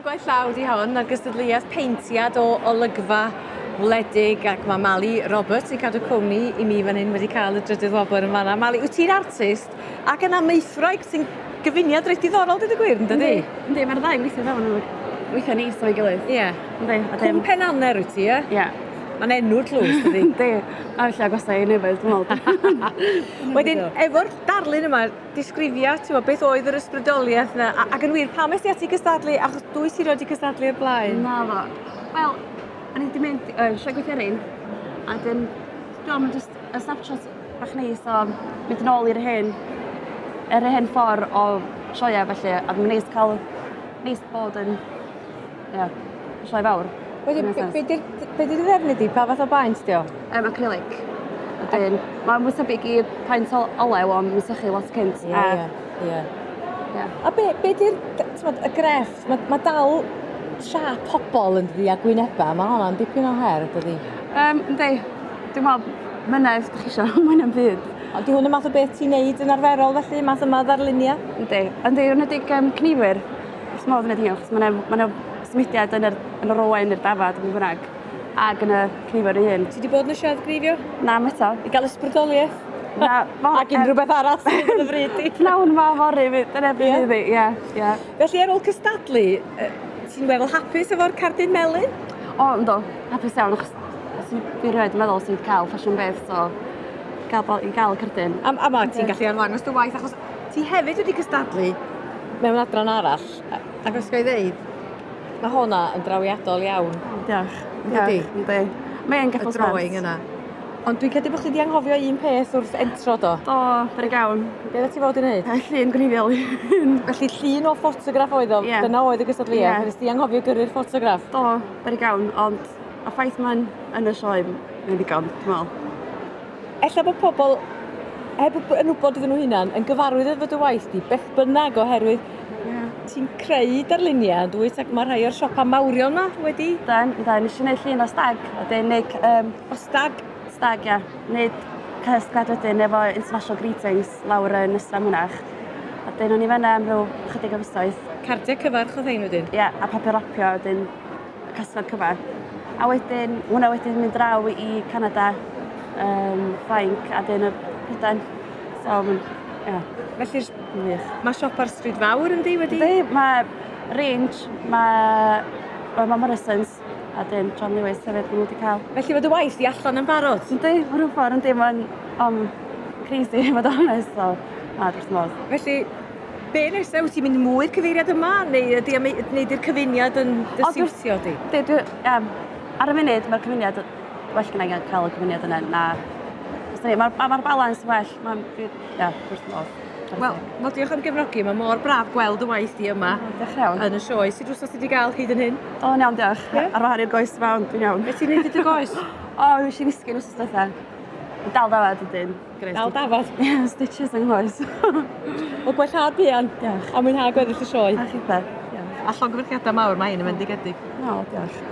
Gwaith llaw di hon ar gystadleuaeth peintiad o olygfa wledig ac mae Mali Roberts i cadw cwmni i mi fan hyn wedi cael y drydydd wobr yn fanna. Mali, wyt ti'n artist ac yn amaethwraig sy'n gyfuniad reit diddorol dyd y gwir, yn dydi? Yndi, mae'r ddau gweithio fewn yn gweithio ni o'i gilydd. Ie. Cwm Pen Anner wyt ti, ie? Ie. Mae'n enw'r tlws, dydi? Yndi, a felly agosau i newydd, dwi'n meddwl. Wedyn, efo'r darlun yma, disgrifia, beth oedd yr ysbrydoliaeth yna, ac yn wir, pam ysdi ati gystadlu, achos dwi sy'n rhoi gystadlu o'r blaen? Na fo. Wel, o'n i wedi mynd, sioe gweithio rhain, a dyn, dwi'n just y snapshot bach neis o mynd yn ôl i'r hen ffordd o sioia felly, a dwi'n neis bod yn, sioe fawr. Wedyn, be di'r ddefnydd di? Pa fath o baint di o? Acrylic. Wedyn, mae'n mwy tebyg i paint olew o'n mysychu lot cynt. Ie. A be di'r, y grefft, mae dal siap pobl yn dydi a gwyneba, mae hwnna'n dipyn o her, dydi? Yndi, dwi'n meddwl, mynedd, ddech chi eisiau, mwyn am byd. Ond di hwn y math o beth ti'n neud yn arferol felly, math yma ddarlunia? Yndi, yn ydig cnifwyr, os modd yn edrych, achos mae'n symudiad yn yr owen, i'r dafad, yn bynnag, ac yn y cnifwyr ei hun. Ti wedi bod yn y siarad grifio? Na, eto. I gael ysbrydoliaeth? Na, ac unrhyw beth arall sydd yn y fryd i? Pnawn ma fori fi, dyna beth iddi, ie. Felly ar ôl cystadlu, ti'n weddol hapus efo'r cardyn melyn? O, ynddo, hapus iawn, achos fi rhaid yn meddwl sydd cael ffasiwn beth, so i gael y cardyn. A ma, ti'n gallu anwangos dy waith, achos ti hefyd wedi cystadlu mewn adran arall, ac os gael ei ddeud, mae hwnna yn drawiadol iawn. Diolch. Yndi. Mae'n geffil y drawing yna. Ond dwi'n credu bod chi wedi anghofio un peth wrth entro do. Do, berig iawn. Be ddod ti fod i wneud? Llun gwreiddiol. Felly llun o ffotograff oedd o, dyna oedd y gystadleuaeth. Ydych ti anghofio gyrru'r ffotograff? Do, berig iawn, ond a ffaith mae'n yn y sioe yn ddigon, dwi'n meddwl. Ella bod pobl, heb yn wybod iddyn nhw hunan, yn gyfarwydd efo dy waith di, beth bynnag oherwydd ti'n creu darluniau, dwyt, ac mae rhai o'r siopa mawrion yma wedi? Nes i wneud llun o stag, a dyn o stag? Stag, ia. Wneud cysgad wedyn efo International Greetings lawr yn Ystra Mynach. A dyn o'n i fanna am rhyw chydig o fisoedd. Cardiau cyfarch oedd hein wedyn? Ia, a papur rapio wedyn cysgad cyfar. A wedyn, hwnna wedyn mynd draw i Canada, Ffrainc, a dyn y Prydain. So, ia. Felly, mae siop ar stryd fawr yn di wedi? Ydy, mae Range, mae Morrisons, a dyn John Lewis hefyd maen nhw wedi cael. Felly fod y waith di allan yn barod? Ydy, mae rhywun ffordd, ydy, mae'n crazy, fod honest, so, na, dwi'n modd. Felly, be nesaf, wyt ti'n mynd mwy'r cyfeiriad yma, neu ydy'r cyfuniad yn siwtio di? Ydy, ar y munud, mae'r cyfuniad, well gynnau cael y cyfuniad yna, na. Mae'r balans well, dwi'n modd. Wel, diolch am gefnogi, mae mor braf gweld y waith di yma yn y sioe. Sut wrth ti wedi cael hyd yn hyn? O, iawn, diolch. Ar wahan i'r goes fewn, dwi'n iawn. Beth ti'n neud i'r goes? O, rwy'n si ddisgyn wrth ystafell. Dal dafad ydyn. Dal dafad? Ie, stitches yng nghoes. O, gwellhad bian. Diolch. A mwynhau gweddill y sioe. A chi beth. A llongyfarchiadau mawr, mae hyn yn fendigedig. O, diolch.